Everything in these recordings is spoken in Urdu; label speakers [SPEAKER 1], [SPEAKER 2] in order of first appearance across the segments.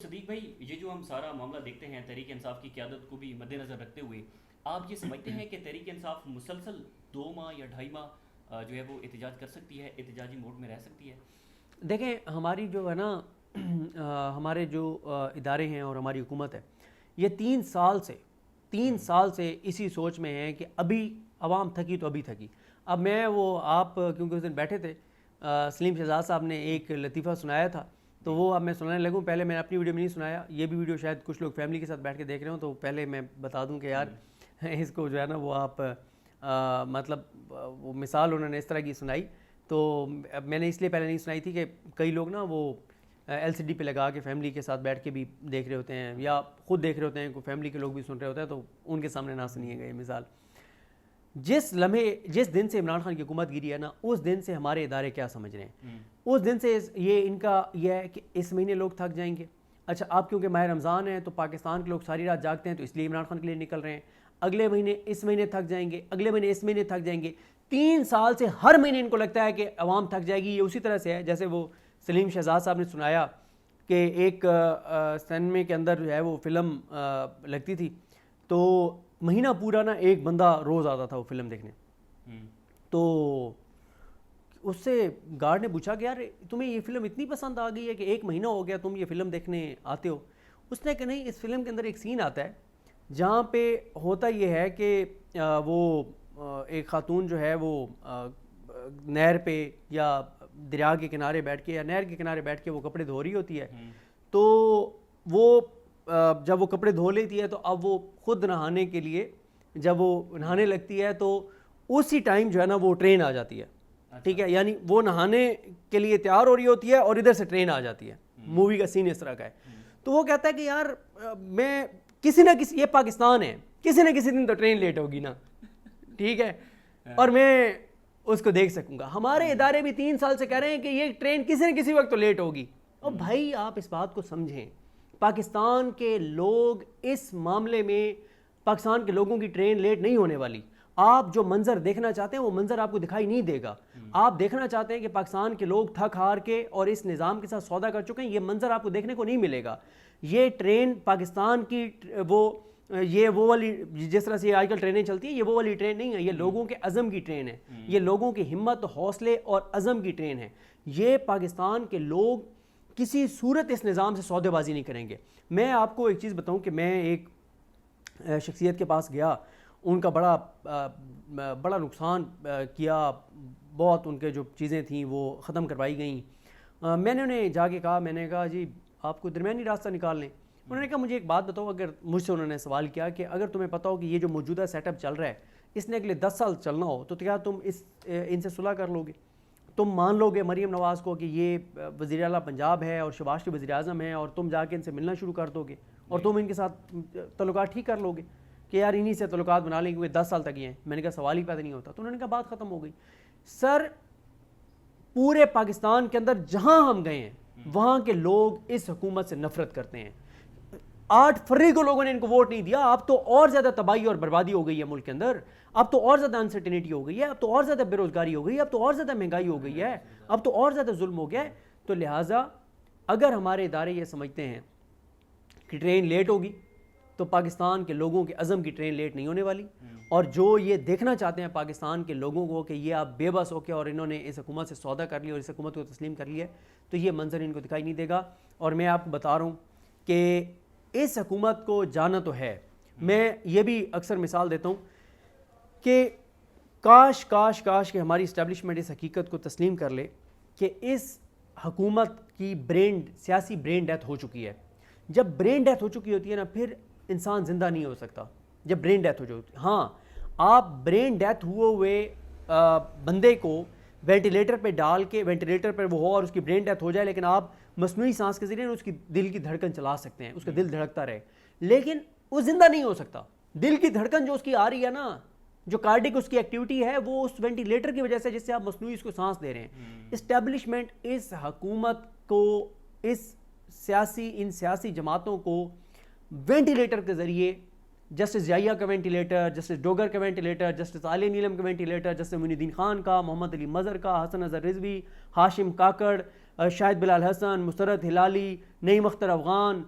[SPEAKER 1] صدیق بھائی، یہ جو ہم سارا معاملہ دیکھتے ہیں تحریک انصاف کی قیادت کو بھی مد نظر رکھتے ہوئے، آپ یہ سمجھتے ہیں کہ تحریک انصاف مسلسل 2 ماہ یا 2.5 ماہ جو ہے وہ احتجاج کر سکتی ہے، احتجاجی موڈ میں رہ سکتی ہے؟
[SPEAKER 2] دیکھیں ہماری جو ہے نا ہمارے جو ادارے ہیں اور ہماری حکومت ہے، یہ 3 سال سے اسی سوچ میں ہیں کہ ابھی عوام تھکی تو ابھی تھکی. اب میں وہ آپ کیونکہ اس دن بیٹھے تھے، سلیم شہزاد صاحب نے ایک لطیفہ سنایا تھا، تو وہ اب میں سنانے لگوں. پہلے میں اپنی ویڈیو میں نہیں سنایا، یہ بھی ویڈیو شاید کچھ لوگ فیملی کے ساتھ بیٹھ کے دیکھ رہے ہوں، تو پہلے میں بتا دوں کہ یار اس کو جو ہے نا وہ آپ مطلب وہ مثال انہوں نے اس طرح کی سنائی. تو میں نے اس لیے پہلے نہیں سنائی تھی کہ کئی لوگ نا وہ ایل سی ڈی پہ لگا کے فیملی کے ساتھ بیٹھ کے بھی دیکھ رہے ہوتے ہیں، یا خود دیکھ رہے ہوتے ہیں، کوئی فیملی کے لوگ بھی سن رہے ہوتے ہیں، تو ان کے سامنے نہ سنیے گا یہ مثال. جس دن سے عمران خان کی حکومت گری ہے نا، اس دن سے ہمارے ادارے کیا سمجھ رہے ہیں. اس دن سے یہ ان کا یہ ہے کہ اس مہینے لوگ تھک جائیں گے. اچھا اب کیونکہ ماہ رمضان ہے تو پاکستان کے لوگ ساری رات جاگتے ہیں، تو اس لیے عمران خان کے لیے نکل رہے ہیں. اگلے مہینے اس مہینے تھک جائیں گے، اگلے مہینے اس مہینے تھک جائیں گے. 3 سال سے ہر مہینے ان کو لگتا ہے کہ عوام تھک جائے گی. یہ اسی طرح سے ہے جیسے وہ سلیم شہزاد صاحب نے سنایا کہ ایک سینمے کے اندر جو ہے وہ فلم لگتی تھی، تو مہینہ پورا نا ایک بندہ روز آتا تھا وہ فلم دیکھنے. تو اس سے گارڈ نے پوچھا کہ یار تمہیں یہ فلم اتنی پسند آ گئی ہے کہ 1 مہینہ ہو گیا تم یہ فلم دیکھنے آتے ہو. اس نے کہ نہیں، اس فلم کے اندر ایک سین آتا ہے جہاں پہ ہوتا یہ ہے کہ وہ ایک خاتون جو ہے وہ نہر پہ یا دریا کے کنارے بیٹھ کے یا نہر کے کنارے بیٹھ کے وہ کپڑے دھو رہی ہوتی ہے. تو وہ جب وہ کپڑے دھو لیتی ہے تو اب وہ خود نہانے کے لیے جب وہ نہانے لگتی ہے تو اسی ٹائم جو ہے نا وہ ٹرین آ جاتی ہے. ٹھیک ہے، یعنی وہ نہانے کے لیے تیار ہو رہی ہوتی ہے اور ادھر سے ٹرین آ جاتی ہے. مووی کا سین اس طرح کا ہے. تو وہ کہتا ہے کہ یار میں کسی نہ کسی، یہ پاکستان ہے، کسی نہ کسی دن تو ٹرین لیٹ ہوگی نا، ٹھیک ہے، اور میں اس کو دیکھ سکوں گا. ہمارے ادارے بھی 3 سال سے کہہ رہے ہیں کہ یہ ٹرین کسی نہ کسی وقت تو لیٹ ہوگی. اور بھائی آپ اس بات کو سمجھیں، پاکستان کے لوگ اس معاملے میں، پاکستان کے لوگوں کی ٹرین لیٹ نہیں ہونے والی. آپ جو منظر دیکھنا چاہتے ہیں وہ منظر آپ کو دکھائی نہیں دے گا. آپ دیکھنا چاہتے ہیں کہ پاکستان کے لوگ تھک ہار کے اور اس نظام کے ساتھ سودا کر چکے ہیں، یہ منظر آپ کو دیکھنے کو نہیں ملے گا. یہ ٹرین پاکستان کی وہ والی جس طرح سے آج کل ٹرینیں چلتی ہیں، یہ وہ والی ٹرین نہیں ہے. یہ لوگوں کے عزم کی ٹرین ہے، یہ لوگوں کی ہمت، حوصلے اور عزم کی ٹرین ہے. یہ پاکستان کے لوگ کسی صورت اس نظام سے سودے بازی نہیں کریں گے. میں آپ کو ایک چیز بتاؤں کہ میں ایک شخصیت کے پاس گیا، ان کا بڑا نقصان کیا، بہت ان کے جو چیزیں تھیں وہ ختم کروائی گئیں. میں نے انہیں جا کے کہا، میں نے کہا جی آپ کو درمیانی راستہ نکال لیں. انہوں نے کہا مجھے ایک بات بتاؤ، اگر مجھ سے انہوں نے سوال کیا کہ اگر تمہیں پتہ ہو کہ یہ جو موجودہ سیٹ اپ چل رہا ہے اس نے اگلے 10 سال چلنا ہو تو کیا تم ان سے صلح کر لو گے؟ تم مان لو گے مریم نواز کو کہ یہ وزیر اعلیٰ پنجاب ہے اور شہباز شریف وزیر اعظم ہے، اور تم جا کے ان سے ملنا شروع کر دو گے اور تم ان کے ساتھ تعلقات ٹھیک کر لو گے کہ یار انہی سے تعلقات بنا لیں کیونکہ 10 سال تک یہ ہیں؟ میں نے کہا سوال ہی پیدا نہیں ہوتا. تو انہوں نے کہا بات ختم ہو گئی. سر پورے پاکستان کے اندر جہاں ہم گئے ہیں وہاں کے لوگ اس حکومت سے نفرت کرتے ہیں. 8 فروری کو لوگوں نے ان کو ووٹ نہیں دیا. اب تو اور زیادہ تباہی اور بربادی ہو گئی ہے ملک کے اندر، اب تو اور زیادہ انسرٹینٹی ہو گئی ہے، اب تو اور زیادہ بے روزگاری ہو گئی ہے، اب تو اور زیادہ مہنگائی ہو گئی ہے، اب تو اور زیادہ ظلم ہو گیا ہے. تو لہٰذا اگر ہمارے ادارے یہ سمجھتے ہیں کہ ٹرین لیٹ ہوگی تو پاکستان کے لوگوں کے عزم کی ٹرین لیٹ نہیں ہونے والی. اور جو یہ دیکھنا چاہتے ہیں پاکستان کے لوگوں کو کہ یہ آپ بے بس ہو کے اور انہوں نے اس حکومت سے سودا کر لیا اور اس حکومت کو تسلیم کر لیا ہے، تو یہ منظر ان کو دکھائی نہیں دے گا. اور میں آپ کو بتا رہا ہوں کہ اس حکومت کو جانا تو ہے. میں یہ بھی اکثر مثال دیتا ہوں کہ کاش کاش کاش کہ ہماری اسٹیبلشمنٹ اس حقیقت کو تسلیم کر لے کہ اس حکومت کی سیاسی برین ڈیتھ ہو چکی ہے. جب برین ڈیتھ ہو چکی ہوتی ہے نا پھر انسان زندہ نہیں ہو سکتا. جب برین ڈیتھ ہو جاتی، ہاں آپ برین ڈیتھ ہوئے بندے کو وینٹیلیٹر پہ ڈال کے وینٹیلیٹر پہ وہ ہو اور اس کی برین ڈیتھ ہو جائے، لیکن آپ مصنوعی سانس کے ذریعے اس کی دل کی دھڑکن چلا سکتے ہیں، اس کا دل دھڑکتا رہے، لیکن وہ زندہ نہیں ہو سکتا. دل کی دھڑکن جو اس کی آ رہی ہے نا، جو کارڈک اس کی ایکٹیویٹی ہے، وہ اس وینٹیلیٹر کی وجہ سے جس سے آپ مصنوعی اس کو سانس دے رہے ہیں. اسٹیبلشمنٹ اس حکومت کو، ان سیاسی جماعتوں کو وینٹیلیٹر کے ذریعے، جسٹس ضیاء کا وینٹیلیٹر، جسٹس ڈوگر کا وینٹیلیٹر، جسٹس عالیہ نیلم کا وینٹیلیٹر، جسٹس معین الدین خان کا، محمد علی مظہر کا، حسن اظہر رضوی، ہاشم کاکڑ، شاہد بلال حسن، مسرت ہلالی، نعیم اختر افغان،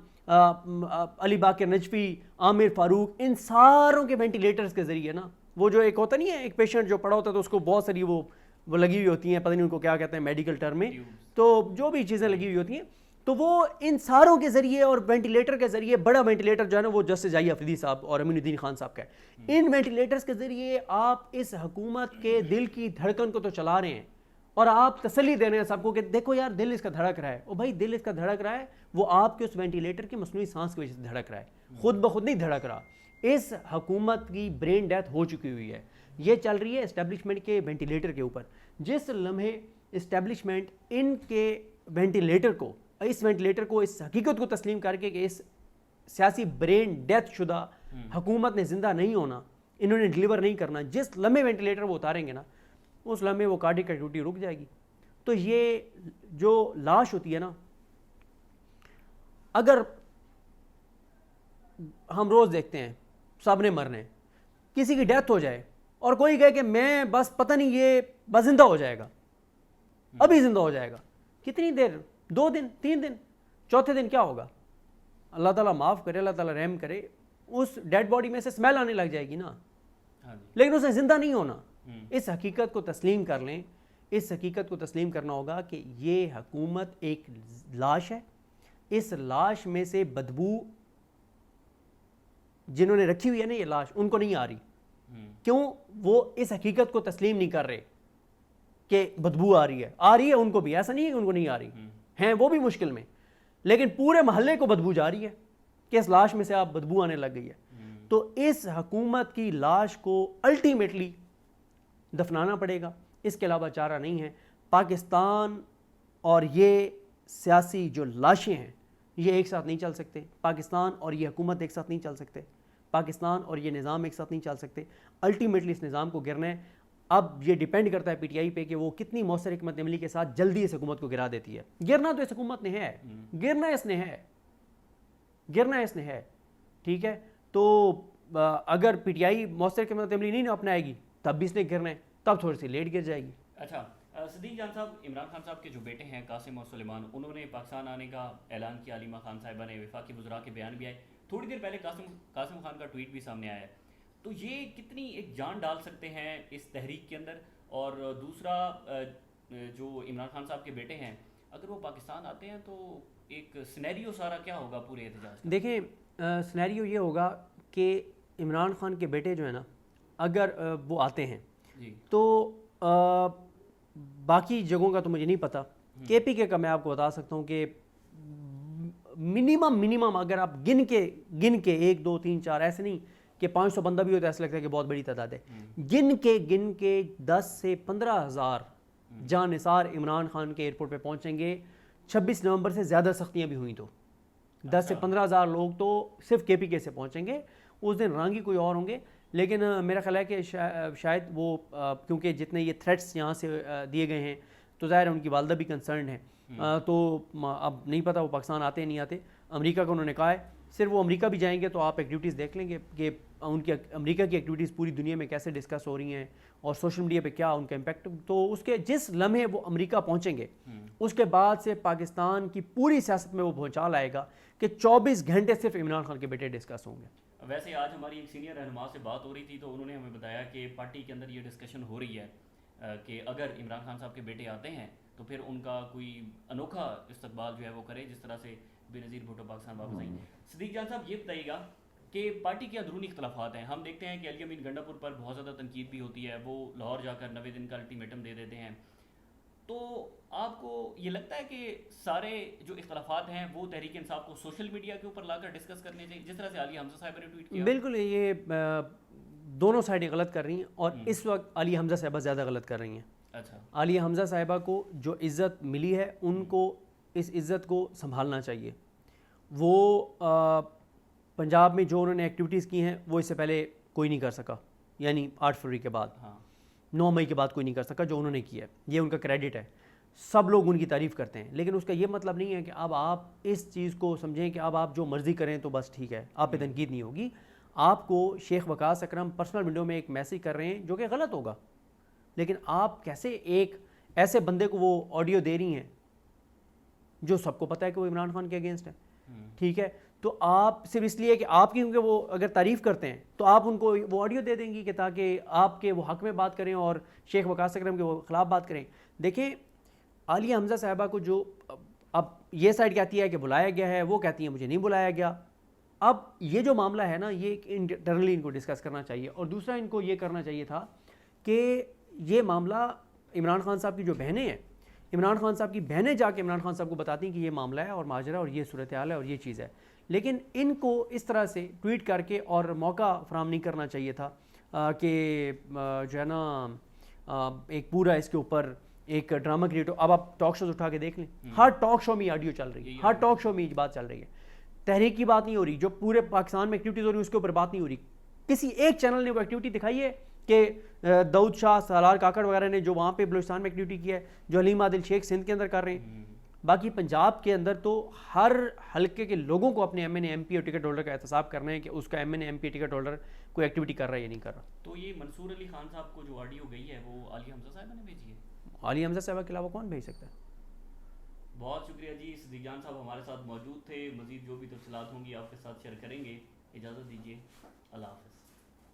[SPEAKER 2] علی باقر نجفی، عامر فاروق، ان ساروں کے وینٹیلیٹرز کے ذریعے نا، وہ جو ایک ہوتا نہیں ہے ایک پیشنٹ جو پڑا ہوتا ہے تو اس کو بہت ساری وہ لگی ہوئی ہوتی ہیں، پتہ نہیں ان کو کیا کہتے ہیں میڈیکل ٹرم میں، تو جو بھی چیزیں لگی ہوئی ہوتی ہیں، تو وہ ان ساروں کے ذریعے اور وینٹیلیٹر کے ذریعے، بڑا وینٹیلیٹر جو ہے نا وہ جسٹس جائی افریدی صاحب اور امین الدین خان صاحب کا ہے، ان وینٹیلیٹرز کے ذریعے آپ اس حکومت کے دل کی دھڑکن کو تو چلا رہے ہیں اور آپ تسلی دے رہے ہیں سب کو کہ دیکھو یار دل اس کا دھڑک رہا ہے. او بھائی دل اس کا دھڑک رہا ہے وہ آپ کے اس وینٹیلیٹر کی مصنوعی سانس کی وجہ سے دھڑک رہا ہے، خود بخود نہیں دھڑک رہا. اس حکومت کی برین ڈیتھ ہو چکی ہوئی ہے، یہ چل رہی ہے اسٹیبلشمنٹ کے وینٹیلیٹر کے اوپر. جس لمحے اسٹیبلشمنٹ ان کے وینٹیلیٹر کو، اس وینٹیلیٹر کو، اس حقیقت کو تسلیم کر کے کہ اس سیاسی برین ڈیتھ شدہ حکومت نے زندہ نہیں ہونا، انہوں نے ڈلیور نہیں کرنا، جس لمحے وینٹیلیٹر وہ اتاریں گے نا اس لمحے وہ کارڈیک ایکٹیویٹی رک جائے گی. تو یہ جو لاش ہوتی ہے نا، اگر ہم روز دیکھتے ہیں سب نے مرنے، کسی کی ڈیتھ ہو جائے اور کوئی کہے کہ میں بس پتہ نہیں یہ بس زندہ ہو جائے گا، ابھی زندہ ہو جائے گا، کتنی دیر، 2 دن 3 دن، چوتھے دن کیا ہوگا؟ اللہ تعالیٰ معاف کرے، اللہ تعالیٰ رحم کرے، اس ڈیڈ باڈی میں سے اسمیل آنے لگ جائے گی نا، لیکن اسے زندہ نہیں ہونا. اس حقیقت کو تسلیم کر لیں، اس حقیقت کو تسلیم کرنا ہوگا کہ یہ حکومت ایک لاش ہے. اس لاش میں سے بدبو جنہوں نے رکھی ہوئی ہے نا یہ لاش، ان کو نہیں آ رہی. کیوں؟ وہ اس حقیقت کو تسلیم نہیں کر رہے کہ بدبو آ رہی ہے ان کو بھی، ایسا نہیں ہے کہ ان کو نہیں آ رہی ہیں، وہ بھی مشکل میں، لیکن پورے محلے کو بدبو جا رہی ہے کہ اس لاش میں سے آپ بدبو آنے لگ گئی ہے. تو اس حکومت کی لاش کو الٹیمیٹلی دفنانا پڑے گا، اس کے علاوہ چارہ نہیں ہے. پاکستان اور یہ سیاسی جو لاشیں ہیں یہ ایک ساتھ نہیں چل سکتے، پاکستان اور یہ حکومت ایک ساتھ نہیں چل سکتے، پاکستان اور یہ نظام ایک ساتھ نہیں چل سکتے. الٹیمیٹلی اس نظام کو گرنا ہے. اب یہ ڈیپینڈ کرتا ہے پی ٹی آئی پہ کہ وہ کتنی مؤثر حکمت عملی کے ساتھ جلدی اس حکومت کو گرا دیتی ہے. گرنا تو اس حکومت نے ہے، گرنا اس نے ہے، ٹھیک ہے. تو اگر پی ٹی آئی مؤثر حکمت عملی نہیں اپنائے گی تب بھی اس نے گرنا ہے، تب تھوڑی سی لیٹ گر جائے گی.
[SPEAKER 1] اچھا صدیق جان صاحب، عمران خان صاحب کے جو بیٹے ہیں قاسم اور سلیمان، انہوں نے پاکستان آنے کا اعلان کیا. علیمہ خان صاحبہ نے، وفاقی وزراء کے بیان بھی آئے، تھوڑی دیر پہلے قاسم خان کا ٹویٹ بھی سامنے آیا ہے. تو یہ کتنی ایک جان ڈال سکتے ہیں اس تحریک کے اندر؟ اور دوسرا جو عمران خان صاحب کے بیٹے ہیں اگر وہ پاکستان آتے ہیں تو ایک سینیریو سارا کیا ہوگا پورے احتجاج کا؟
[SPEAKER 2] دیکھیں سینیریو یہ ہوگا کہ عمران خان کے بیٹے جو ہیں نا اگر وہ آتے ہیں تو باقی جگہوں کا تو مجھے نہیں پتا، کے پی کے کا میں آپ کو بتا سکتا ہوں کہ منیمم اگر آپ گن کے 1 2 3 4 ایسے نہیں کہ 500 بندہ بھی ہوتا ہے ایسا لگتا ہے کہ بہت بڑی تعداد ہے، گن کے 10 سے 15 ہزار جان نثار عمران خان کے ایئرپورٹ پہ پہنچیں گے. 26 نومبر سے زیادہ سختیاں بھی ہوئیں تو 10 سے 15 ہزار لوگ تو صرف کے پی کے سے پہنچیں گے. اس دن رانگی کوئی اور ہوں گے، لیکن میرا خیال ہے کہ شاید وہ کیونکہ جتنے یہ تھریٹس یہاں سے دیے گئے ہیں تو ظاہر ہے ان کی والدہ بھی کنسرنڈ ہیں، تو اب نہیں پتہ وہ پاکستان آتے نہیں آتے. امریکہ کو انہوں نے کہا ہے، صرف وہ امریکہ بھی جائیں گے تو آپ ایکٹیویٹیز دیکھ لیں گے کہ ان کی امریکہ کی ایکٹیویٹیز پوری دنیا میں کیسے ڈسکس ہو رہی ہیں اور سوشل میڈیا پہ کیا ان کا امپیکٹ. تو اس کے جس لمحے وہ امریکہ پہنچیں گے اس کے بعد سے پاکستان کی پوری سیاست میں وہ بھونچال آئے گا کہ 24 گھنٹے صرف عمران خان کے بیٹے ڈسکس ہوں گے.
[SPEAKER 1] ویسے آج ہماری ایک سینئر رہنما سے بات ہو رہی تھی تو انہوں نے ہمیں بتایا کہ پارٹی کے اندر یہ ڈسکشن ہو رہی ہے کہ اگر عمران خان صاحب کے بیٹے آتے ہیں تو پھر ان کا کوئی انوکھا استقبال جو ہے وہ کرے، جس طرح سے بے نظیر بھٹو پاکستان واپس آئی. صدیق جان صاحب یہ بتائیے گا کہ پارٹی کے اندرونی اختلافات ہیں، ہم دیکھتے ہیں کہ علی امین گنڈا پور پر بہت زیادہ تنقید بھی ہوتی ہے، وہ لاہور جا کر 90 دن کا الٹیمیٹم دے دیتے ہیں. تو آپ کو یہ لگتا ہے کہ سارے جو اختلافات ہیں وہ تحریک انصاف کو سوشل میڈیا کے اوپر لا کر ڈسکس کرنے چاہیے، جس طرح سے عالیہ حمزہ صاحبہ نے ٹویٹ کیا؟
[SPEAKER 2] بالکل، یہ دونوں سائڈیں غلط کر رہی ہیں اور اس وقت عالیہ حمزہ صاحبہ زیادہ غلط کر رہی ہیں.
[SPEAKER 1] اچھا،
[SPEAKER 2] عالیہ حمزہ صاحبہ کو جو عزت ملی ہے ان کو اس عزت کو سنبھالنا چاہیے. وہ پنجاب میں جو انہوں نے ایکٹیویٹیز کی ہیں وہ اس سے پہلے کوئی نہیں کر سکا، یعنی 8 فروری کے بعد، 9 مئی کے بعد کوئی نہیں کر سکا جو انہوں نے کیا ہے، یہ ان کا کریڈٹ ہے. سب لوگ ان کی تعریف کرتے ہیں، لیکن اس کا یہ مطلب نہیں ہے کہ اب آپ اس چیز کو سمجھیں کہ اب آپ جو مرضی کریں تو بس ٹھیک ہے، آپ پہ تنقید نہیں ہوگی. آپ کو شیخ وقاص اکرم پرسنل ونڈو میں ایک میسیج کر رہے ہیں جو کہ غلط ہوگا، لیکن آپ کیسے ایک ایسے بندے کو وہ آڈیو دے رہی ہیں جو سب کو پتہ ہے کہ وہ عمران خان کے اگینسٹ ہے. ٹھیک ہے, تو آپ صرف اس لیے کہ آپ کی کیونکہ وہ اگر تعریف کرتے ہیں تو آپ ان کو وہ آڈیو دے دیں گی کہ تاکہ آپ کے وہ حق میں بات کریں اور شیخ وقاص اکرم کے وہ خلاف بات کریں. دیکھیں عالیہ حمزہ صاحبہ کو جو اب یہ سائڈ کہتی ہے کہ بلایا گیا ہے, وہ کہتی ہیں مجھے نہیں بلایا گیا. اب یہ جو معاملہ ہے نا, یہ انٹرنلی ان کو ڈسکس کرنا چاہیے. اور دوسرا ان کو یہ کرنا چاہیے تھا کہ یہ معاملہ عمران خان صاحب کی جو بہنیں ہیں, عمران خان صاحب کی بہنیں جا کے عمران خان صاحب کو بتاتی ہیں کہ یہ معاملہ ہے اور ماجرا اور یہ صورتحال ہے اور یہ چیز ہے. لیکن ان کو اس طرح سے ٹویٹ کر کے اور موقع فراہم نہیں کرنا چاہیے تھا کہ جو ہے نا ایک پورا اس کے اوپر ایک ڈرامہ کریٹ ہو. اب آپ ٹاک شوز اٹھا کے دیکھ لیں, ہر ٹاک شو میں یہ آڈیو چل رہی ہے, ہر ٹاک شو میں یہ بات چل رہی ہے. تحریک کی بات نہیں ہو رہی, جو پورے پاکستان میں ایکٹیویٹیز ہو رہی ہیں اس کے اوپر بات نہیں ہو رہی. کسی ایک چینل نے وہ ایکٹیویٹی دکھائی ہے کہ داؤد شاہ, سالار کاکڑ وغیرہ نے جو وہاں پہ بلوچستان میں ایکٹیویٹی کی ہے, جو حلیم عادل شیخ سندھ کے اندر کر رہے ہیں. باقی پنجاب کے اندر تو ہر حلقے کے لوگوں کو اپنے M N A M P اور ٹکٹ ہولڈر کا احتساب کرنا ہے کہ اس کا M N A M P ticket holder کوئی ایکٹیویٹی کر رہا ہے یا نہیں کر رہا.
[SPEAKER 1] تو یہ منصور علی خان صاحب کو جو آڈیو گئی ہے وہ عالیہ حمزہ صاحبہ نے بھیجی ہے؟
[SPEAKER 2] عالیہ حمزہ صاحبہ کے علاوہ کون بھیج سکتا ہے؟
[SPEAKER 1] بہت شکریہ جی, صدیق جان صاحب ہمارے ساتھ موجود تھے. مزید جو بھی تفصیلات ہوں گی آپ کے ساتھ شیئر کریں گے. اجازت دیجیے, اللہ حافظ.